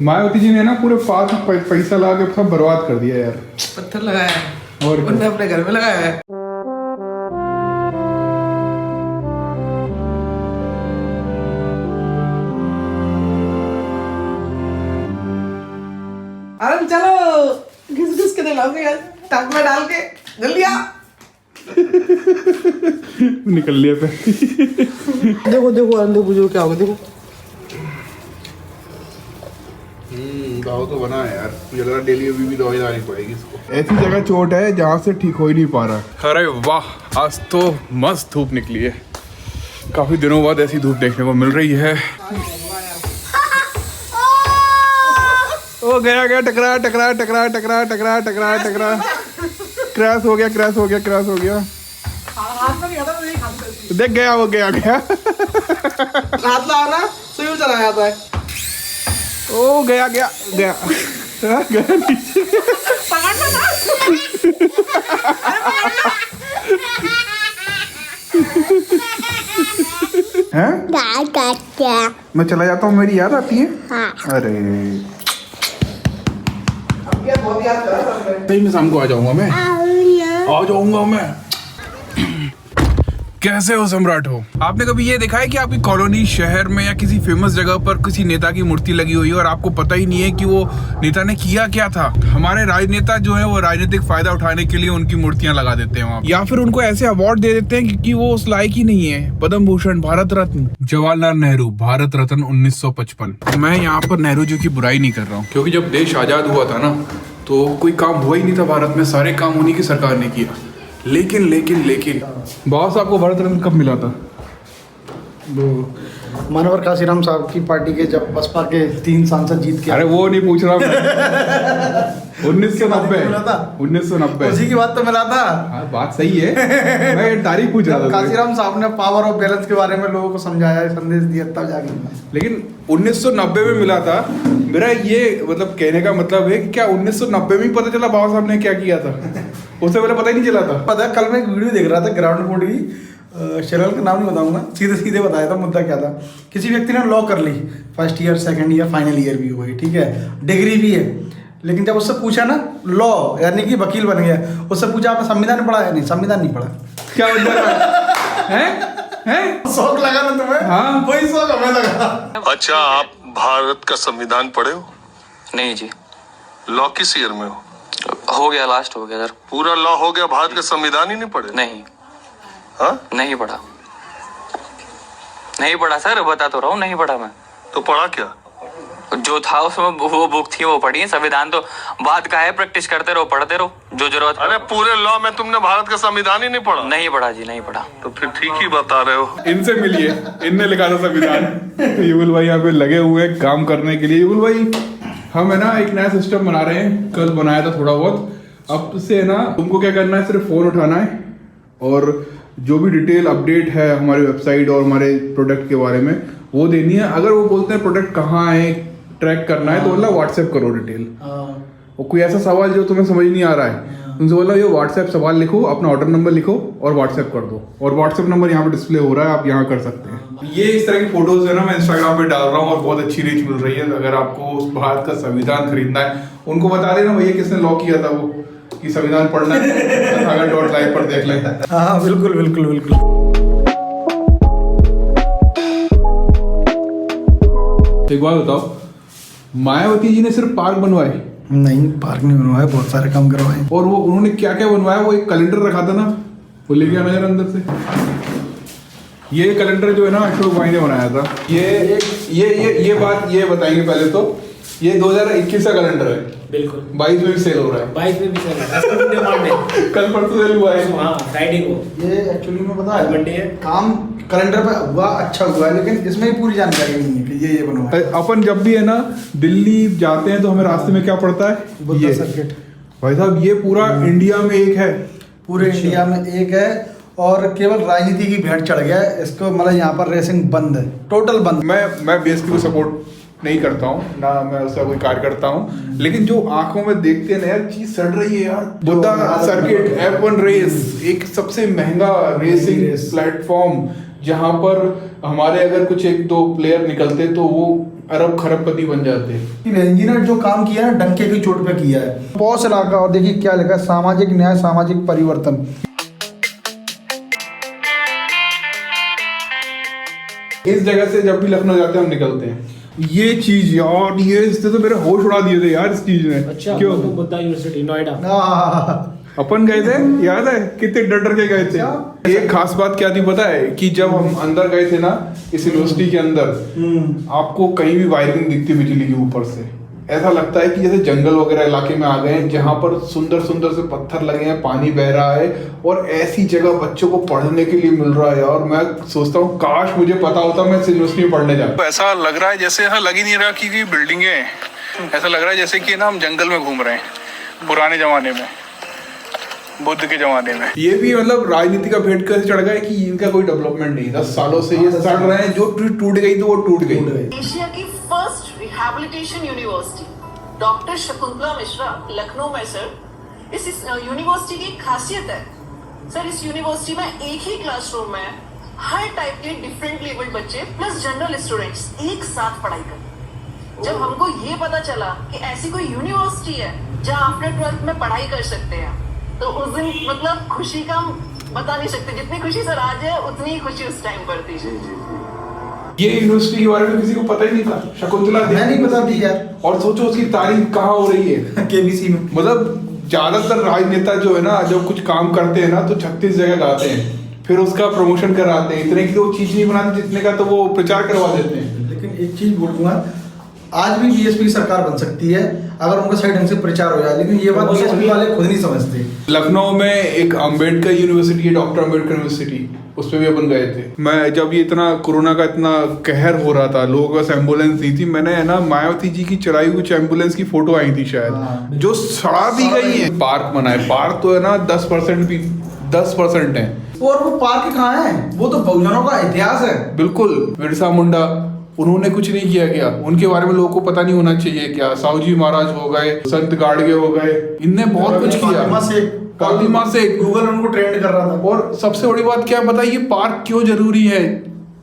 मायावती जी ने ना पूरे पास पैसा लगा के सब बर्बाद कर दिया यार। पत्थर लगाया है और उन्होंने अपने घर में लगाया है। अरे चलो घिस घिस के दिलाओगे टांग में डाल के जल्दी आ। निकल लिया पे। देखो देखो अंदर बुजुर्ग क्या होगा देखो। गाँव तो बना है यार, मुझे लगा डेली अभी भी दवाई लानी पड़ेगी इसको। ऐसी जगह चोट है जहाँ से ठीक हो ही नहीं पा रहा। अरे वाह, आज तो मस्त धूप निकली है। काफी दिनों बाद ऐसी धूप देखने को मिल रही है। ओ गया गया, टकरा टकरा टकरा टकरा टकरा टकरा टकरा, क्रैश हो गया क्रैश हो गया क्रैश हो गया। देख गया वो गया गया। हाथ लगाओ ना सुई चला जाता है। ओ गया गया गया गया नीचे। हैं? मैं चला जाता हूँ, मेरी याद आती है। हाँ। अरे नहीं, मैं शाम को आ जाऊंगा। मैं आ जाऊंगा मैं। कैसे हो सम्राट हो? आपने कभी ये देखा है कि आपकी कॉलोनी, शहर में या किसी फेमस जगह पर किसी नेता की मूर्ति लगी हुई है और आपको पता ही नहीं है कि वो नेता ने किया क्या था? हमारे राजनेता जो है वो राजनीतिक फायदा उठाने के लिए उनकी मूर्तियां लगा देते हैं वहाँ, या फिर उनको ऐसे अवार्ड दे देते हैं कि वो उस लायक ही नहीं है। पद्म भूषण, भारत रत्न, जवाहरलाल नेहरू भारत रत्न 1955। मैं यहाँ पर नेहरू जी की बुराई नहीं कर रहा हूँ, क्योंकि जब देश आजाद हुआ था ना तो कोई काम हुआ ही नहीं था भारत में, सारे काम उन्हीं की सरकार ने किया। लेकिन लेकिन लेकिन बाबा साहब को भारत रत्न कब मिला था? वो मानवर काशीराम साहब की पार्टी के जब बसपा के 3 सांसद जीत के। अरे वो नहीं पूछ रहा मैं। 1990 उसी की बात तो मिला था। हाँ, बात सही है। मैं तारीख पूछ रहा था। काशीराम साहब ने पावर ऑफ बैलेंस के बारे में लोगों को समझाया, संदेश दिया, तब जाके मिला। लेकिन 1990 में मिला था। मेरा ये मतलब कहने का मतलब है कि क्या 1990 में ही पता चला बाबा साहब ने क्या किया था? उससे पहले पता ही नहीं चला था। पता है, कल मैं एक वीडियो देख रहा था ग्राउंड बोर्ड की, चैनल का नाम नहीं बताऊंगा, सीधे सीधे बताया था मुद्दा क्या था। किसी व्यक्ति ने लॉ कर ली, first year, second year, final year भी हो गई, ठीक है, डिग्री भी है, लेकिन जब उससे पूछा ना लॉ यानी कि वकील बन गया, उससे पूछा आपने संविधान पढ़ा है? नहीं, संविधान नहीं पढ़ा। क्या मतलब है? शौक लगा ना तुम्हें? हाँ, वही शौक हमें लगा। अच्छा, आप भारत का संविधान पढ़े हो? नहीं जी। लॉ किस ईयर में हो गया, लास्ट हो गया सर। पूरा लॉ हो गया, भारत का संविधान ही नहीं पढ़े? नहीं। हाँ? नहीं पढ़ा, नहीं पढ़ा सर, बता तो रहा हूँ, नहीं पढ़ा मैं। तो पढ़ा क्या? जो था उसमें वो बुक थी वो पढ़ी है। संविधान तो बात का है, प्रैक्टिस करते रहो, पढ़ते रहो जो जरूरत। अरे पूरे लॉ में तुमने भारत का संविधान ही नहीं पढ़ा? नहीं पढ़ा जी, नहीं पढ़ा। तो फिर ठीक ही बता रहे हो। इनसे मिलिए, इनने लिखा था संविधान। युगल भाई यहाँ पे लगे हुए हैं काम करने के लिए। युगल भाई, हम है ना एक नया सिस्टम बना रहे हैं, कल बनाया था थोड़ा बहुत। अब से है ना तुमको क्या करना है, सिर्फ फोन उठाना है और जो भी डिटेल अपडेट है हमारी वेबसाइट और हमारे प्रोडक्ट के बारे में वो देनी है। अगर वो बोलते हैं प्रोडक्ट कहाँ है, ट्रैक करना है, तो बोला व्हाट्सएप करो डिटेल। और कोई ऐसा सवाल जो तुम्हें समझ नहीं आ रहा है, तुमसे बोला ये व्हाट्सएप सवाल लिखो, अपना ऑर्डर नंबर लिखो और व्हाट्सएप कर दो। और व्हाट्सएप नंबर यहाँ पे डिस्प्ले हो रहा है, आप यहाँ कर सकते हैं। ये इस तरह की फोटोज है ना मैं इंस्टाग्राम पे डाल रहा हूँ और बहुत अच्छी रीच मिल रही है। अगर आपको उस भारत का संविधान खरीदना है, उनको बता देना भैया किसने लॉ किया था वो, कि संविधान पढ़ना है, saga.live पर देख लें। हाँ बिल्कुल बिल्कुल बिल्कुल। एक बात बताओ, मायावती जी ने सिर्फ पार्क बनवाए? नहीं, पार्क नहीं बनवाया, बहुत सारे काम करवाए। और वो उन्होंने क्या क्या बनवाया? वो एक कैलेंडर रखा था ना, वो लेके आना यार अंदर से। ये कैलेंडर जो है ना अशोक भाई ने बनाया था। ये बात ये बताएंगे पहले तो। ये 2021 का कैलेंडर है, बिल्कुल 22 में भी सेल हो रहा है। 22 में भी सेल हो रहा है। कल परसों सेल हुआ है। हाँ, फ्राइडे को। ये एक्चुअली में पता है मंडे है। काम कैलेंडर पे हुआ, अच्छा हुआ, लेकिन इसमें पूरी जानकारी नहीं है कि ये बनवा। अपन जब भी है ना दिल्ली जाते हैं तो हमें रास्ते में क्या पड़ता है? बुद्धा सर्किट। भाई साहब ये पूरा इंडिया में एक है, पूरे इंडिया में एक है और केवल राजनीति की भेंट चढ़ गया है इसको। मतलब यहाँ पर रेसिंग बंद है, टोटल बंद। मैं बीएसपी को सपोर्ट नहीं करता हूँ ना, मैं उसका कोई कार्य करता हूँ, लेकिन जो आंखों में देखते हैं ना यार, चीज सड़ रही है यार। बुद्धा सर्किट F1 रेस, एक सबसे महंगा रेसिंग प्लेटफॉर्म, जहाँ पर हमारे अगर कुछ 1-2 प्लेयर निकलते तो वो अरब खरबपति बन जाते हैं। कि बहन जी ने जो काम किया है ना डंके की चोट पे किया है। पॉस इलाका और देखिए क्या लिखा है, सामाजिक न्याय सामाजिक परिवर्तन। इस जगह से जब भी लखनऊ जाते हैं हम निकलते हैं, ये चीज यार, ये इससे तो मेरे होश उड़ा दिए थे यार इस चीज ने। अच्छा, क्यों? बुद्धा यूनिवर्सिटी नोएडा। अपन गए थे, याद है कितने डर के गए थे। एक खास बात क्या थी पता है, कि जब हम अंदर गए थे ना इस यूनिवर्सिटी के अंदर, आपको कहीं भी वायरिंग दिखती बिजली के ऊपर से, ऐसा लगता है कि जैसे जंगल वगैरह इलाके में आ गए हैं जहां पर सुंदर सुंदर से पत्थर लगे हैं, पानी बह रहा है, और ऐसी जगह बच्चों को पढ़ने के लिए मिल रहा है यार। मैं सोचता हूँ काश मुझे पता होता, मैं इस यूनिवर्सिटी में पढ़ने जाता। ऐसा लग रहा है जैसे यहाँ लग ही नहीं रहा कि बिल्डिंगें हैं, ऐसा लग रहा है जैसे कि ना हम जंगल में घूम रहे हैं पुराने जमाने में, बुद्ध के जमाने में। ये भी मतलब राजनीति का भेंट कैसे चढ़ गया कि इनका कोई डेवलपमेंट नहीं, 10 सालों से ये सड़ रहे हैं, जो टूट गई तो वो टूट गई। एशिया की first rehabilitation university doctor Shakuntala Mishra Lucknow में सर। इस यूनिवर्सिटी की खासियत है सर, इस यूनिवर्सिटी में एक ही क्लासरूम में हर टाइप के डिफरेंट लेवल बच्चे प्लस जनरल स्टूडेंट्स एक साथ पढ़ाई करते। जब हमको ये पता चला कि ऐसी कोई यूनिवर्सिटी है जहाँ आफ्टर 12th में पढ़ाई कर सकते हैं, तो उस दिन मतलब खुशी का हम बता नहीं सकते। जितनी खुशी सर आज है उतनी ही खुशी उस टाइम पर थी। ये यूनिवर्सिटी के बारे में किसी को पता ही नहीं था, शकुंतला मैं नहीं पता थी यार। और सोचो उसकी तारीफ कहाँ हो रही है, केबीसी में। मतलब ज्यादातर राजनेता जो है ना, जब कुछ काम करते हैं ना तो 36 जगह गाते हैं, फिर उसका प्रमोशन कराते हैं। इतने की तो चीज नहीं बनाते जितने का तो वो प्रचार करवा देते हैं। लेकिन एक चीज बोलूंगा, आज भी बीएसपी सरकार बन सकती है अगर उनका सही ढंग से प्रचार हो जाए, लेकिन ये बात बीएसपी वाले खुद नहीं समझते। लखनऊ में एक अंबेडकर यूनिवर्सिटी है, डॉक्टर अंबेडकर यूनिवर्सिटी, उस पर भी अपन गए थे। मैं जब ये इतना कोरोना का इतना कहर हो रहा था, लोगों के पास एम्बुलेंस नहीं थी, मैंने है ना मायावती जी की चलाई हुई एम्बुलेंस की फोटो आई थी शायद, जो सड़ा दी गई है। पार्क बना है, पार्क तो है ना 10% है। और वो पार्क कहाँ है, वो तो बहुजनों का इतिहास है। बिल्कुल, बिरसा मुंडा, उन्होंने कुछ नहीं किया गया, उनके बारे में लोगों को पता नहीं होना चाहिए क्या। साहू जी महाराज हो गए, संत गाड़गे हो गए, इनने बहुत कुछ किया। फातिमा से गूगल उनको ट्रेंड कर रहा था। और सबसे बड़ी बात क्या पता है, ये पार्क क्यों जरूरी है?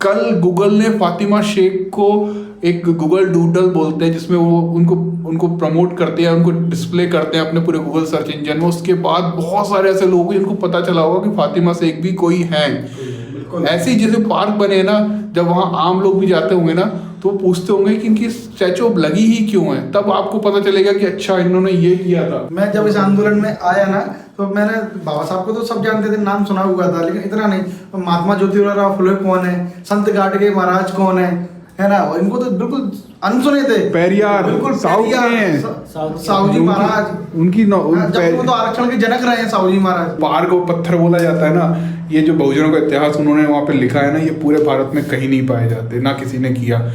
कल गूगल ने फातिमा शेख को एक गूगल डूडल बोलते हैं, जिसमें वो उनको प्रमोट करते हैं, उनको डिस्प्ले करते हैं अपने पूरे गूगल सर्च इंजन में। उसके बाद बहुत सारे ऐसे लोग हैं जिनको पता चला होगा कि फातिमा शेख भी कोई है। ऐसे ही जैसे पार्क बने ना, जब वहाँ आम लोग भी जाते होंगे ना, तो वो पूछते होंगे कि इनकी स्टैचू लगी ही क्यों है, तब आपको पता चलेगा कि अच्छा इन्होंने ये किया था। मैं जब इस आंदोलन में आया ना, तो मैंने बाबा साहब को तो सब जानते थे, नाम सुना हुआ था, लेकिन इतना नहीं। तो महात्मा ज्योतिराव फुले कौन है, संत गाडगे महाराज कौन है ना, इनको तो बिल्कुल अनसुने थे। पेरियार, बिल्कुल साहू के हैं, साहू जी महाराज, उनकी जब वो तो आरक्षण के जनक रहे हैं साहू जी महाराज। पार्क को पत्थर बोला जाता है ना, ये जो बहुजनों का इतिहास उन्होंने वहाँ पे लिखा है ना, ये पूरे भारत में कहीं नहीं पाए जाते, ना किसी ने किया।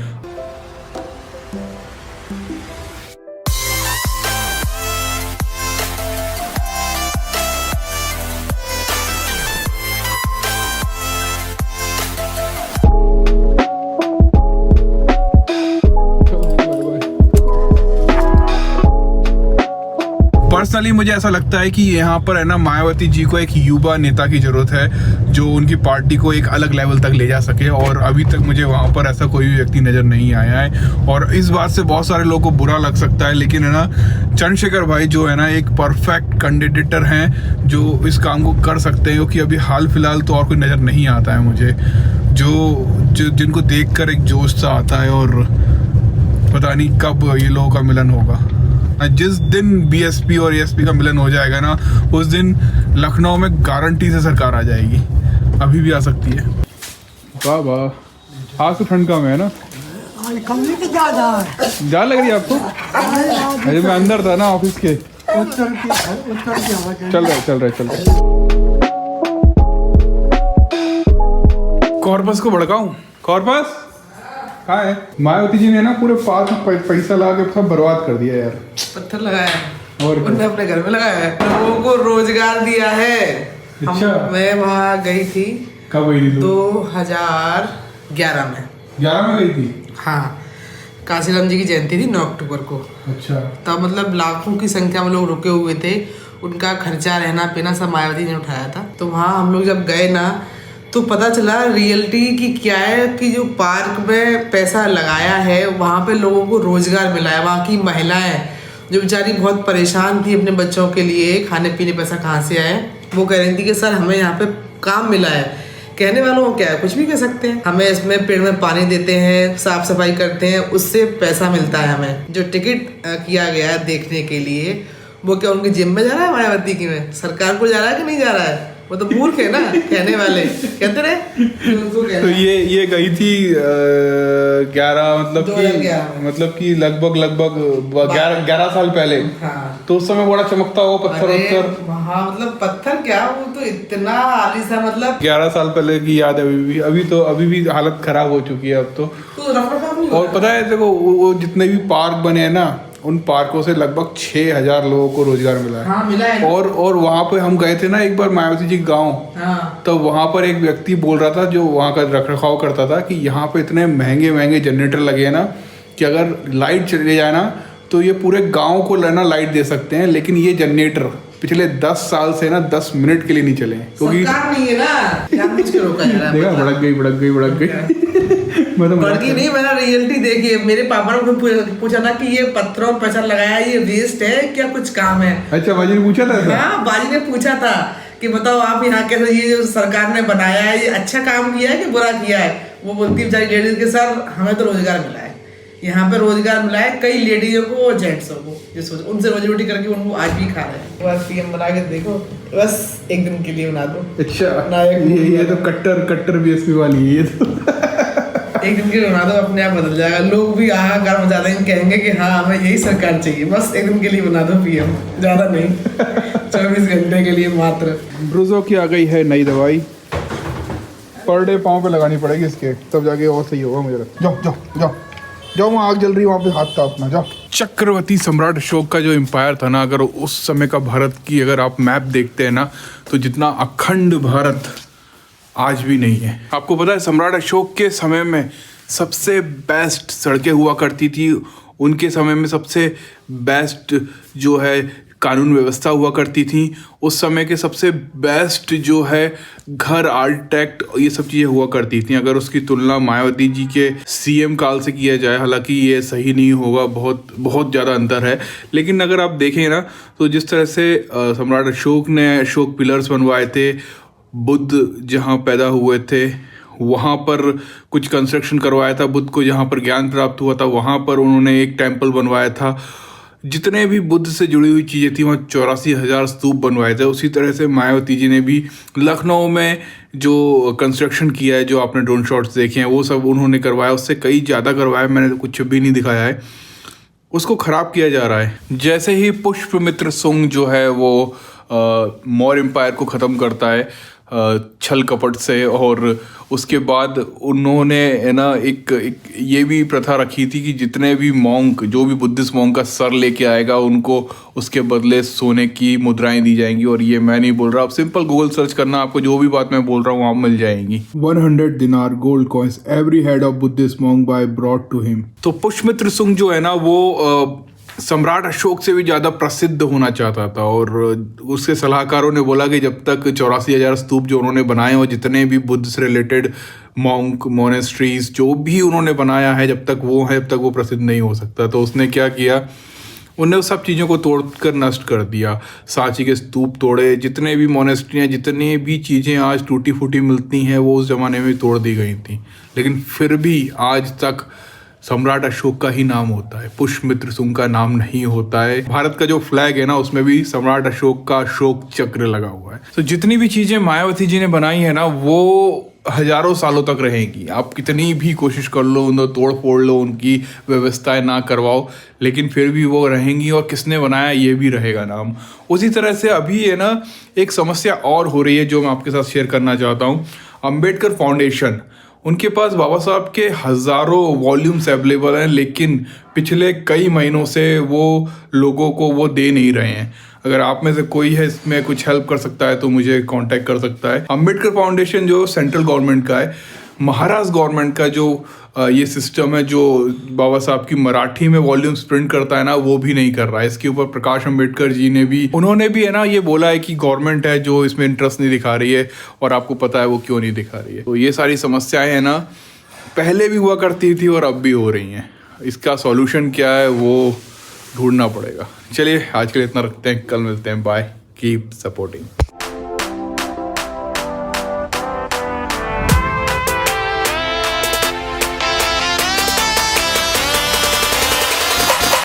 पर्सनली मुझे ऐसा लगता है कि यहाँ पर है ना मायावती जी को एक युवा नेता की जरूरत है, जो उनकी पार्टी को एक अलग लेवल तक ले जा सके, और अभी तक मुझे वहाँ पर ऐसा कोई भी व्यक्ति नजर नहीं आया है। और इस बात से बहुत सारे लोगों को बुरा लग सकता है, लेकिन है ना चंद्रशेखर भाई जो है ना एक परफेक्ट कैंडिडेटर हैं जो इस काम को कर सकते हैं, क्योंकि अभी हाल फिलहाल तो और कोई नज़र नहीं आता है मुझे, जो जिनको देख कर एक जोश सा आता है। और पता नहीं कब ये लोगों का मिलन होगा। जिस दिन बीएसपी और एएसपी का मिलन हो जाएगा ना, उस दिन लखनऊ में गारंटी से सरकार आ जाएगी, अभी भी आ सकती है। वाह वाह, आज तो ठंड कम है ना, ज्यादा लग रही है आपको? अरे मैं अंदर था ना ऑफिस के। चल रहा है। कॉर्पस को भड़काऊं? कॉर्पस कहाँ है? मायावती जी ने ना पूरे पास पैसा लगा के सब बर्बाद कर दिया यार। पत्थर लगाया और उन्होंने अपने घर में लगाया है, लोगों को रोजगार दिया है। अच्छा। मैं वहाँ गई थी, कब गई थी? 2011 में। 11 में गई थी? हाँ, काशीराम जी की जयंती थी 9 अक्टूबर को। अच्छा। तब मतलब लाखों की संख्या में लोग रुके हुए थे, उनका खर्चा रहना पीना सब मायावती ने उठाया था। तो वहाँ हम लोग जब गए ना, तो पता चला रियलिटी की क्या है कि जो पार्क में पैसा लगाया है वहाँ पे लोगों को रोजगार मिला है। वहाँ की महिलाएं जो बेचारी बहुत परेशान थी अपने बच्चों के लिए, खाने पीने पैसा कहाँ से आए, वो कह रही थी कि सर हमें यहाँ पे काम मिला है। कहने वालों को क्या है, कुछ भी कह सकते हैं। हमें इसमें पेड़ में पानी देते हैं, साफ सफाई करते हैं, उससे पैसा मिलता है हमें। जो टिकट किया गया है देखने के लिए, वो क्या उनकी जिम में जा रहा है, मायावती की में सरकार को जा रहा है कि नहीं जा रहा है? वो तो मूर्ख है ना कहने वाले, कहते रहे उनको कहना। तो ये गई थी 11 मतलब कि लगभग 11 साल पहले। हाँ। तो उस समय बड़ा चमकता हुआ पत्थर वत्थर। हाँ मतलब पत्थर क्या, वो तो इतना आलीशान, मतलब 11 साल पहले की याद है अभी भी हालत खराब हो चुकी है अब तो रखरखाव नहीं और होता। पता है देखो वो जितने भी पार्क बने हैं ना, उन पार्कों से लगभग 6000 लोगों को रोजगार मिला है। हाँ मिला है। और वहाँ पे हम गए थे ना एक बार मायावती जी गाँव, हाँ। तो वहाँ पर एक व्यक्ति बोल रहा था जो वहाँ का रखरखाव करता था कि यहाँ पे इतने महंगे जनरेटर लगे हैं ना कि अगर लाइट चले जाए ना तो ये पूरे गाँव को लेना लाइट दे सकते हैं, लेकिन ये जनरेटर पिछले 10 साल से ना 10 मिनट के लिए नहीं चले क्योंकि सरकार नहीं है ना, जानबूझ के रोका जा रहा है। देखा भड़क गई मैं तो बड़की नहीं, मैंने रियलिटी देखी है। मेरे पापा ने पूछा था कि ये पत्थरों में पैसा लगाया, ये वेस्ट है क्या कुछ काम है? अच्छा बाजी ने पूछा था ऐसा? हाँ बाजी ने पूछा था कि बताओ आप यहाँ कैसे, ये जो सरकार ने बनाया है ये अच्छा काम किया है कि बुरा किया है? वो बोलती बेचारी लेडीज के सर हमें तो रोजगार मिला है, यहाँ पे रोजगार मिला है कई लेडीजों को और जेंट्सों को, जो सोच उनसे रोजी रोटी करके उनको आज भी खा रहे हैं। बस पीएम बना के देखो, बस एक दिन के लिए बना दो। अच्छा ये तो कट्टर बीएसपी वाली है ये तो एक दिन के लिए बना दो, अपने आप बदल जाएगा। लोग भी हाहाकार मचा देंगे, कहेंगे कि हाँ हमें यही सरकार चाहिए। बस एक दिन के लिए बना दो पीएम, ज्यादा नहीं 24 घंटे के लिए मात्र। ब्रूजो की आ गई है नई दवाई, पर डे पाँव पे लगानी पड़ेगी इसके, तब जाके और सही होगा मुझे लगता। जाओ वहाँ आग जल रही है, वहाँ पे हाथ था अपना, जाओ। चक्रवर्ती सम्राट अशोक का जो एम्पायर था ना, अगर उस समय का भारत की अगर आप मैप देखते हैं ना, तो जितना अखंड भारत आज भी नहीं है। आपको पता है सम्राट अशोक के समय में सबसे बेस्ट सड़कें हुआ करती थी, उनके समय में सबसे बेस्ट जो है कानून व्यवस्था हुआ करती थी, उस समय के सबसे बेस्ट जो है घर आर्किटेक्ट, ये सब चीज़ें हुआ करती थी। अगर उसकी तुलना मायावती जी के सीएम काल से किया जाए, हालांकि ये सही नहीं होगा, बहुत ज़्यादा अंतर है, लेकिन अगर आप देखें ना तो जिस तरह से सम्राट अशोक ने अशोक पिलर्स बनवाए थे, बुद्ध जहाँ पैदा हुए थे वहाँ पर कुछ कंस्ट्रक्शन करवाया था, बुद्ध को जहाँ पर ज्ञान प्राप्त हुआ था वहाँ पर उन्होंने एक टेम्पल बनवाया था, जितने भी बुद्ध से जुड़ी हुई चीज़ें थी वहाँ 84,000 स्तूप बनवाए थे। उसी तरह से मायावती जी ने भी लखनऊ में जो कंस्ट्रक्शन किया है, जो आपने ड्रोन शॉट्स देखे हैं, वो सब उन्होंने करवाया, उससे कई ज़्यादा करवाया, मैंने तो कुछ भी नहीं दिखाया है, उसको ख़राब किया जा रहा है। जैसे ही पुष्यमित्र सुंग जो है वो मौर्य एम्पायर को ख़त्म करता है छल कपट से, और उसके बाद उन्होंने ना एक ये भी प्रथा रखी थी कि जितने भी मॉन्क, जो भी बुद्धिस्ट मॉन्क का सर लेके आएगा उनको उसके बदले सोने की मुद्राएं दी जाएंगी। और ये मैं नहीं बोल रहा, आप सिंपल गूगल सर्च करना, आपको जो भी बात मैं बोल रहा हूँ वहाँ मिल जाएंगी। 100 दिनार gold coins every head of Buddhist monk by brought to him. तो पुष्यमित्र सुंग जो है ना वो सम्राट अशोक से भी ज़्यादा प्रसिद्ध होना चाहता था, और उसके सलाहकारों ने बोला कि जब तक 84,000 स्तूप जो उन्होंने बनाए और जितने भी बुद्ध से रिलेटेड मॉन्क मोनेस्ट्रीज जो भी उन्होंने बनाया है, जब तक वो है तब तक वो प्रसिद्ध नहीं हो सकता। तो उसने क्या किया, उन्होंने उस सब चीज़ों को तोड़कर नष्ट कर दिया। सांची के स्तूप तोड़े, जितने भी मोनेस्ट्री हैं, जितनी भी चीज़ें आज टूटी फूटी मिलती हैं वो उस ज़माने में तोड़ दी गई थी, लेकिन फिर भी आज तक सम्राट अशोक का ही नाम होता है, पुष्यमित्र सुंग का नाम नहीं होता है। भारत का जो फ्लैग है ना उसमें भी सम्राट अशोक का अशोक चक्र लगा हुआ है। तो जितनी भी चीज़ें मायावती जी ने बनाई है ना वो हजारों सालों तक रहेंगी। आप कितनी भी कोशिश कर लो, उनको तोड़ फोड़ लो, उनकी व्यवस्थाएं ना करवाओ, लेकिन फिर भी वो रहेंगी, और किसने बनाया ये भी रहेगा नाम। उसी तरह से अभी है ना एक समस्या और हो रही है जो मैं आपके साथ शेयर करना चाहता हूँ। अम्बेडकर फाउंडेशन, उनके पास बाबा साहब के हज़ारों वॉल्यूम्स अवेलेबल हैं, लेकिन पिछले कई महीनों से वो लोगों को वो दे नहीं रहे हैं। अगर आप में से कोई है इसमें कुछ हेल्प कर सकता है तो मुझे कांटेक्ट कर सकता है। अम्बेडकर फाउंडेशन जो सेंट्रल गवर्नमेंट का है, महाराष्ट्र गवर्नमेंट का जो ये सिस्टम है जो बाबा साहब की मराठी में वॉल्यूम्स प्रिंट करता है ना, वो भी नहीं कर रहा है। इसके ऊपर प्रकाश अंबेडकर जी ने भी, उन्होंने भी है ना ये बोला है कि गवर्नमेंट है जो इसमें इंटरेस्ट नहीं दिखा रही है, और आपको पता है वो क्यों नहीं दिखा रही है। तो ये सारी समस्याएं है ना पहले भी हुआ करती थी और अब भी हो रही हैं। इसका सॉल्यूशन क्या है वो ढूंढना पड़ेगा। चलिए आज के लिए इतना रखते हैं, कल मिलते हैं, बाय, कीप सपोर्टिंग।